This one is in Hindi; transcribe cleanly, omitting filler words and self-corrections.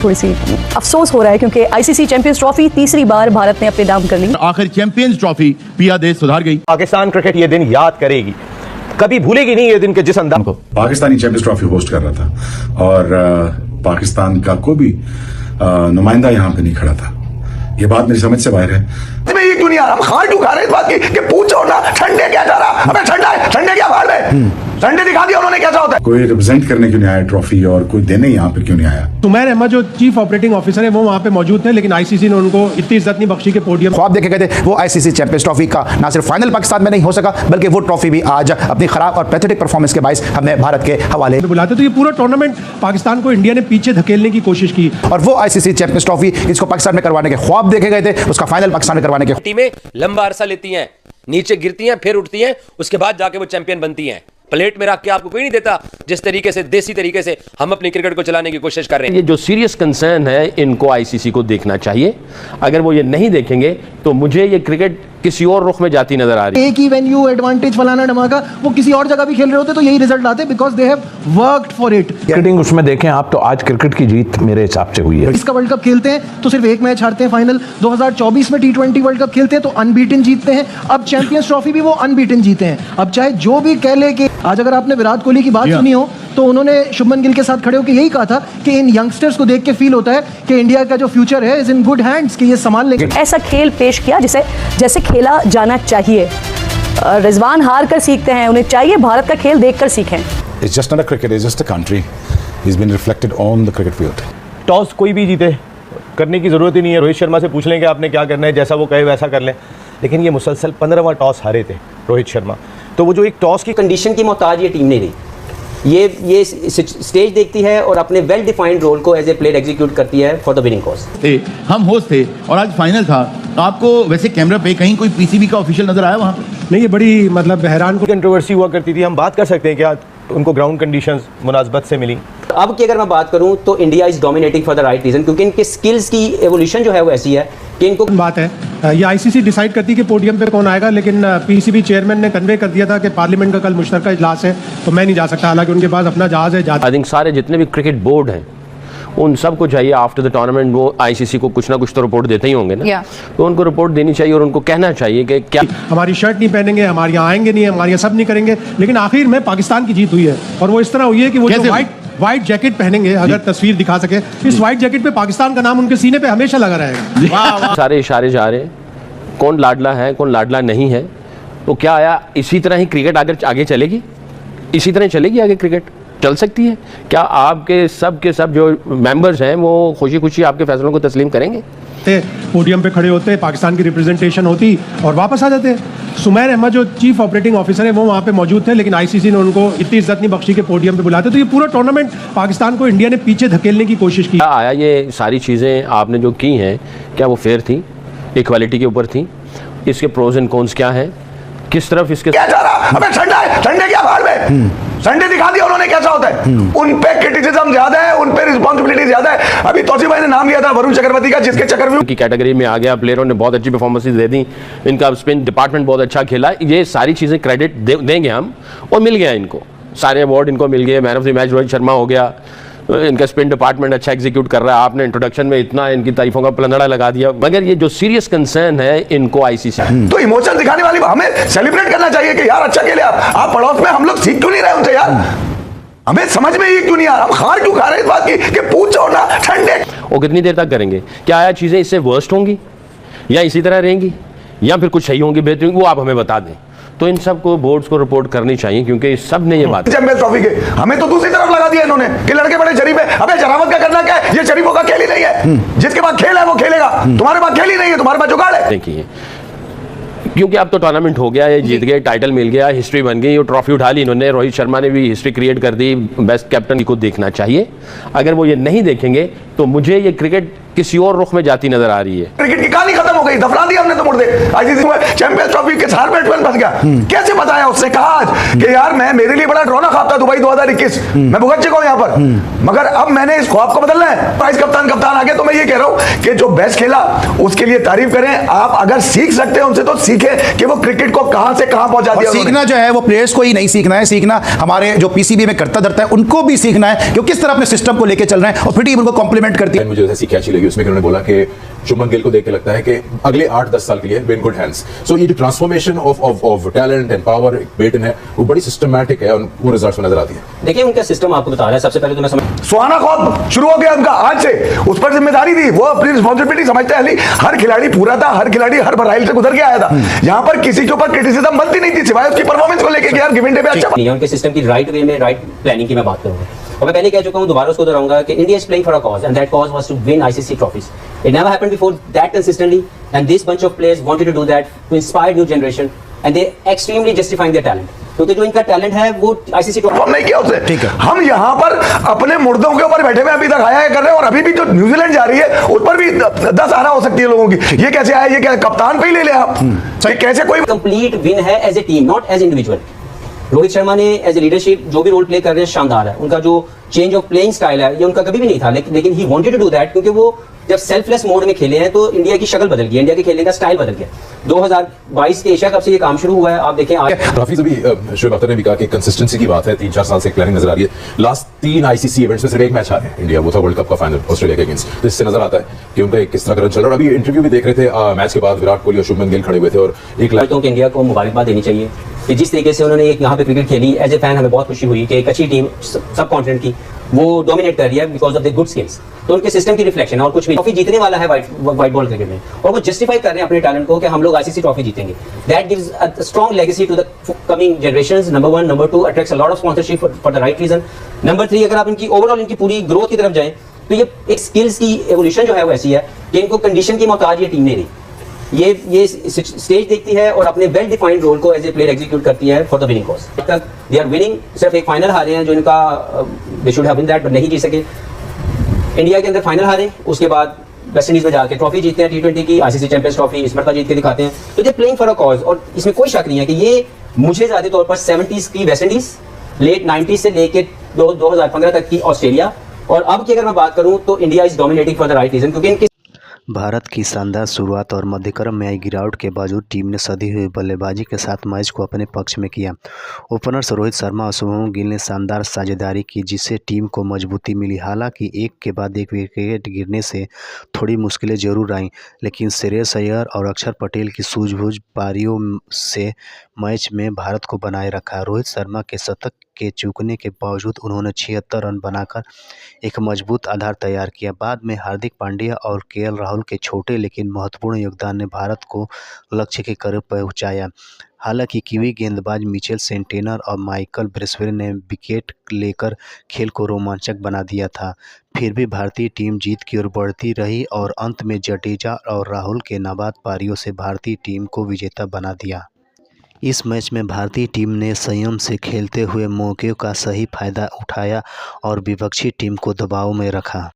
थोड़ी सी अफसोस हो रहा है क्योंकि आईसीसी चैंपियंस ट्रॉफी तीसरी बार भारत ने अपने नाम कर ली। आखिर चैंपियंस ट्रॉफी पिया देश सुधार गई। पाकिस्तान क्रिकेट ये दिन याद करेगी, कभी भूलेगी नहीं ये दिन के जिस अंदाज को पाकिस्तानी चैंपियंस ट्रॉफी होस्ट कर रहा था और पाकिस्तान का कोई भी नुमाइंदा यहाँ पे नहीं खड़ा था। ये बात मेरी समझ से बाहर है। मैं ये क्यों नहीं आ रहा? हम खाल क्यों खा रहे इस बात की कि पूछो ना ठंडे क्या जा रहा? अबे ठंडा है, ठंडे क्या भाड़ में? ठंडे दिखा दिया उन्होंने कैसा होता है। कोई रिप्रेजेंट करने क्यों नहीं आया ट्रॉफी और कोई देने यहाँ पे क्यों नहीं आया? सुमैर अहमद जो चीफ ऑपरेटिंग ऑफिसर है वो वहाँ पे मौजूद थे, लेकिन आईसीसी ने उनको इतनी इज्जत नहीं बख्शी के पोडियम ख्वाब देखे गए थे वो आईसीसी चैंपियंस ट्रॉफी का ना सिर्फ फाइनल पाकिस्तान में नहीं हो सका, बल्कि वो ट्रॉफी भी आज अपनी खराब और पैथेटिक परफॉर्मेंस के बायस हमने भारत के हवाले बुलाते। तो ये पूरा टूर्नामेंट पाकिस्तान को इंडिया ने पीछे धकेलने की कोशिश की और वो आईसीसी चैंपियंस ट्रॉफी इसको पाकिस्तान में करवाने के ख्वाब देखे गए थे, उसका फाइनल पाकिस्तान में करवाने के टीमें लंबा अरसा लेती हैं, नीचे गिरती हैं, फिर उठती हैं, उसके बाद जाके वो चैंपियन बनती हैं। प्लेट में रख के आपको कोई नहीं देता जिस तरीके से देसी तरीके से हम अपनी क्रिकेट को चलाने की कोशिश कर रहे हैं। ये जो सीरियस कंसर्न है इनको आईसीसी को देखना चाहिए। अगर वो ये नहीं देखेंगे तो मुझे ये क्रिकेट किसी और रुख में जाती नजर आ रही है। एक ही वेन्यू एडवांटेज फलाना धमाका, वो किसी और जगह भी खेल रहे होते तो यही रिजल्ट आते, because they have worked for it. Cricketing उसमें देखें आप तो आज क्रिकेट की जीत मेरे हिसाब से हुई है। इसका वर्ल्ड कप खेलते हैं तो सिर्फ एक मैच हारते हैं फाइनल। 2024 में T20 वर्ल्ड कप खेलते हैं तो अनबीटन जीतते हैं। अब चैंपियंस ट्रॉफी भी वो अनबीटन जीते हैं। अब चाहे जो भी कह ले कि आज अगर आपने विराट कोहली की बात सुनी हो तो उन्होंने शुभमन गिल के साथ खड़े होकर यही कहा था कि इन यंगस्टर्स को देख के फील होता है कि इंडिया का जो फ्यूचर है इज इन गुड हैंड्स, कि ये संभाल लेंगे। ऐसा खेल पेश किया जैसे खेला जाना चाहिए। रिजवान हार कर सीखते हैं, उन्हें चाहिए भारत का खेल देखकर सीखें। It's just not a cricket, it's just a country. It's been reflected on the cricket field. Toss कोई भी जीते, करने की जरूरत ही नहीं है। रोहित शर्मा से पूछ लें कि आपने क्या करना है, जैसा वो कहे वैसा कर लें। लेकिन ये मुसलसल 15वां टॉस हारे थे रोहित शर्मा, तो वो जो एक टॉस की कंडीशन की मोहताज ये टीम नहीं रही। ये स्टेज देखती है और अपने वेल डिफाइंड रोल को एज ए प्लेयर एग्जीक्यूट करती है फॉर द विनिंग कॉज। हम होस्ट थे और आज फाइनल था। आपको वैसे कैमरा पे कहीं कोई पीसीबी का ऑफिशियल नजर आया वहाँ पे? नहीं, ये बड़ी मतलब बहरान को कंट्रोवर्सी हुआ करती थी। हम बात कर सकते हैं क्या उनको ग्राउंड कंडीशंस मुनासबत से मिली? अब की अगर मैं बात करूं तो India is dominating for the right reason, क्योंकि इनके स्किल्स की एवोल्यूशन जो है वो ऐसी है कि इनको बात है। ये आईसीसी डिसाइड करती है कि पोडियम पे कौन आएगा, लेकिन पीसीबी चेयरमैन ने कन्वे कर दिया था कि पार्लियामेंट का कल मुश्तरका इजलास है तो मैं नहीं जा सकता, हालांकि उनके पास अपना जहाज है। आई थिंक सारे जितने भी क्रिकेट बोर्ड हैं उन सबको चाहिए आफ्टर द टूर्नामेंट वो आईसीसी को कुछ ना कुछ तो रिपोर्ट देते ही होंगे ना, तो उनको रिपोर्ट देनी चाहिए और उनको कहना चाहिए कि क्या हमारी शर्ट नहीं पहनेंगे, हमारे यहाँ आएंगे नहीं, हमारे यहाँ सब नहीं करेंगे। लेकिन आखिर में पाकिस्तान की जीत हुई है और वो इस तरह हुई है कि वो जो व्हाइट जैकेट पहनेंगे, अगर तस्वीर दिखा सके, इस व्हाइट जैकेट पे पाकिस्तान का नाम उनके सीने पे हमेशा लगा रहेगा। सारे इशारे जा रहे हैं कौन लाडला है कौन लाडला नहीं है। तो क्या आया इसी तरह ही क्रिकेट आगे चलेगी? इसी तरह चलेगी आगे क्रिकेट? चल सकती है क्या? आपके सब के सब जो मेंबर्स हैं वो खुशी खुशी आपके फैसलों को तस्लीम करेंगे? पोडियम पे खड़े होते, पाकिस्तान की रिप्रेजेंटेशन होती और वापस आ जाते। सुमैर अहमद जो चीफ ऑपरेटिंग ऑफिसर है वो वहाँ पे मौजूद थे, लेकिन आईसीसी ने उनको इतनी इज्जत नहीं बख्शी के पोडियम पे बुलाते। तो ये पूरा टूर्नामेंट पाकिस्तान को इंडिया ने पीछे धकेलने की कोशिश की। आया ये सारी चीज़ें आपने जो की हैं क्या वो फेयर थी, इक्वालिटी के ऊपर थी? इसके प्रोज एंड कॉन्स क्या हैं, किस तरफ इसके क्या जा रहा? अबे ठंडा है, ठंडे क्या भाड़ में? संडे दिखा दिया उन्होंने कैसा होता है। उन पे क्रिटिसिज्म ज्यादा है, उन पे रिस्पांसिबिलिटी ज्यादा है। अभी तौसीफ भाई ने नाम लिया था वरुण चक्रवर्ती का, जिसके चक्कर में की कैटेगरी में आ गया। प्लेयरों ने बहुत अच्छी परफॉर्मेंसेस दे दी, इनका स्पिन डिपार्टमेंट बहुत अच्छा खेला। ये सारी चीज़ें क्रेडिट देंगे हम, और मिल गया इनको सारे अवार्ड, इनको मिल गए। Man of the match Rohit Sharma हो गया, इनका स्पिन डिपार्टमेंट अच्छा एग्जीक्यूट कर रहा है। आपने इंट्रोडक्शन में इतना इनकी तारीफों का पलंदड़ा लगा दिया। मगर ये जो सीरियस कंसर्न है इनको आईसीसी तो इमोशन दिखाने वाली हमें सेलिब्रेट करना चाहिए कि यार अच्छा खेले आप पड़ोस में, हम लोग सीख क्यों नहीं रहे उनसे यार? हमें समझ में ये क्यों नहीं आ रहा? हम खार क्यों खा रहे इस बात की कि पूछो ना ठंडे। और कितनी देर तक करेंगे? क्या आया चीज़ें इससे वर्स्ट होंगी या इसी तरह रहेंगी या फिर कुछ सही होंगी, बेहतरीन, वो आप हमें बता दें। तो इन सब को बोर्ड्स को रिपोर्ट करनी चाहिए, क्योंकि सब ने ये बात चैंपियंस ट्रॉफी के हमें तो दूसरी तरफ लगा दिया इन्होंने कि लड़के बड़े शरीफ है। अबे जरावत का करना क्या है? ये शरीफों का खेल ही नहीं है। जिसके पास खेल है वो खेलेगा, तुम्हारे पास खेल ही नहीं है, तुम्हारे पास जुगाड़ है। देखिए क्योंकि अब तो टूर्नामेंट हो गया है, जीत गए, टाइटल मिल गया, हिस्ट्री बन गई, वो ट्रॉफी उठा ली इन्होंने। रोहित शर्मा ने भी हिस्ट्री क्रिएट कर दी, बेस्ट कैप्टन को देखना चाहिए। अगर वो ये नहीं देखेंगे तो मुझे ये क्रिकेट किसी और रुख में जाती नजर आ रही है। क्रिकेट की कहानी खत्म हो गई। गई, दफना दिया हमने तो मुर्दे। आईसीसी में चैंपियंस ट्रॉफी के सार बैट्समैन फंस गया, कैसे बताया उसने कहा आज कि यार मैं मेरे लिए बड़ा ड्रोना ख्वाब था दुबई 2021, मैं भुगत चुका हूं यहां पर, मगर अब मैंने इस ख्वाब को बदलना है। वाइस कप्तान आ गया, तो मैं ये कह रहा हूं कि जो बेस्ट खेला उसके लिए तारीफ करें। आप अगर सीख सकते हैं उनसे तो सीखें कि वो क्रिकेट को कहां से कहां पहुंचा दिया। सीखना जो है वो प्लेयर्स को ही नहीं सीखना है, सीखना हमारे जो पीसीबी में करता धरता है उनको भी सीखना है कि किस तरह अपने सिस्टम को लेके चल रहे हैं और फिर टीम उनको कॉम्प्लीमेंट करती है। मुझे जैसे अच्छी लगी उसमें उन्होंने बोला कि शुभमन गिल को देख के लगता है कि अगले 8-10 साल के लिए इन गुड हैंड्स। सो ये जो transformation of talent and power baton है वो बड़ी सिस्टमैटिक है और वो रिजल्ट्स में नजर आती है। देखिए उनका सिस्टम आपको बता रहा है। सबसे पहले तो मैं समझ सुहाना ख्वाब शुरू हो गया उनका आज से, उस पर जिम्मेदारी थी, वो अपनी रिस्पॉन्सिबिलिटी समझते हैं। हर खिलाड़ी पूरा था, हर खिलाड़ी हर बराइल से गुजर के आया था, यहाँ पर किसी के ऊपर क्रिटिसिज्म बनती नहीं थी सिवाय उसकी परफॉर्मेंस को लेकर यार गिवन डे पे अच्छा नहीं है। उनके सिस्टम की राइट वे में राइट प्लानिंग की मैं बात करूंगा और मैं पहले कह चुका हूं, दोबारा उसको दोहराऊंगा कि India is playing for a cause and that cause was to win ICC trophies. It never happened before that consistently and this bunch of players wanted to do that to inspire new generation and they extremely justifying their talent, क्योंकि जो इनका टैलेंट है वो आईसीसी ट्रॉफी नहीं किया उसने। ठीक है, हम यहाँ पर अपने मुर्दों के ऊपर बैठे हुए अभी तक आया कर रहे हैं और अभी भी जो न्यूजीलैंड जा रही है उस पर भी 10 आना हो सकती है लोगों की। ये कैसे आया, ये क्या कप्तान पे ही ले लिया आप, कैसे कोई कंप्लीट विन है as a team not as individual. Rohit Sharma ने एज ए लीडरशिप जो भी रोल प्ले कर रहे हैं शानदार है। उनका जो चेंज ऑफ प्लेइंग स्टाइल है ये उनका कभी भी नहीं था, लेकिन he wanted to do that क्योंकि वो जब सेल्फलेस मोड में खेले हैं तो इंडिया की शक्ल बदल गई, इंडिया के खेलने का स्टाइल बदल गया। 2022 के एशिया कप से ये काम शुरू हुआ है। आप देखें हाफिज अभी शोएब अख्तर ने भी कहा कि कंसिस्टेंसी की बात है, 3-4 साल से प्लानिंग नजर आ रही है। लास्ट 3 आईसीसी इवेंट्स में सिर्फ एक मैच हारे हैं इंडिया, वो था वर्ल्ड कप का फाइनल ऑस्ट्रेलिया के अगेंस्ट। तो इससे नजर आता है कि उनका किस तरह का रन चल रहा है। अभी इंटरव्यू भी देख रहे थे मैच के बाद, विराट कोहली और शुभमन गिल खड़े हुए थे और एक तो इंडिया को मुबारकबाद देनी चाहिए कि जिस तरीके से उन्होंने एक यहाँ पे क्रिकेट खेली। एज ए फैन हमें बहुत खुशी हुई कि एक अच्छी टीम सब कॉन्टिनेंट की वो डोमिनेट कर रही है because of the good skills. तो उनके सिस्टम की रिफ्लेक्शन और कुछ भी। ट्रॉफी जीतने वाला है व्हाइट बॉल क्रिकेट में और वो जस्टिफाई कर रहे हैं अपने टैलेंट को कि हम लोग आईसीसी ट्रॉफी जीतेंगे। That gives a strong legacy to the coming generations. Number 1, number 2 attracts a lot of sponsorship for the right reason. Number 3 अगर आप इनकी ओवरऑल इनकी पूरी ग्रोथ की तरफ जाएं तो ये एक स्किल्स की एवोल्यूशन जो है वो ऐसी है कि इनको कंडीशन की मोहताज ये टीम नहीं रही। ये स्टेज देखती है और अपने वेल डिफाइंड रोल को एज ए प्लेयर एग्जीक्यूट करती है फॉर द विनिंग कॉज। तक दे आर विनिंग, सिर्फ एक फाइनल हारे हैं जो इनका they should have been that but नहीं जीत सके। इंडिया के अंदर फाइनल हारे, उसके बाद वेस्ट इंडीज में जाके ट्रॉफी जीतते हैं T20 की, आईसीसी चैंपियंस ट्रॉफी इस बार जीत के दिखाते हैं। तो they playing for a cause और इसमें कोई शक नहीं है कि ये मुझे ज्यादा तौर पर 70s की वेस्ट इंडीज, लेट 90s से लेके 2015 तक की ऑस्ट्रेलिया और अब की अगर मैं बात करूं तो India is dominating for the right reason क्योंकि इनके भारत की शानदार शुरुआत और मध्यक्रम में आई गिरावट के बावजूद टीम ने सधी हुई बल्लेबाजी के साथ मैच को अपने पक्ष में किया। ओपनर्स रोहित शर्मा और शुभमन गिल ने शानदार साझेदारी की जिससे टीम को मजबूती मिली। हालांकि एक के बाद एक विकेट गिरने से थोड़ी मुश्किलें जरूर आईं, लेकिन श्रेयस अय्यर और अक्षर पटेल की सूझबूझ पारियों से मैच में भारत को बनाए रखा। रोहित शर्मा के शतक के चूकने के बावजूद उन्होंने 76 रन बनाकर एक मजबूत आधार तैयार किया। बाद में हार्दिक पांड्या और केएल राहुल के छोटे लेकिन महत्वपूर्ण योगदान ने भारत को लक्ष्य के करीब पहुंचाया। हालांकि कीवी गेंदबाज मिचेल सेंटेनर और माइकल ब्रेसवेल ने विकेट लेकर खेल को रोमांचक बना दिया था। फिर भी भारतीय टीम जीत की ओर बढ़ती रही और अंत में जडेजा और राहुल के नाबाद पारियों से भारतीय टीम को विजेता बना दिया। इस मैच में भारतीय टीम ने संयम से खेलते हुए मौके का सही फायदा उठाया और विपक्षी टीम को दबाव में रखा।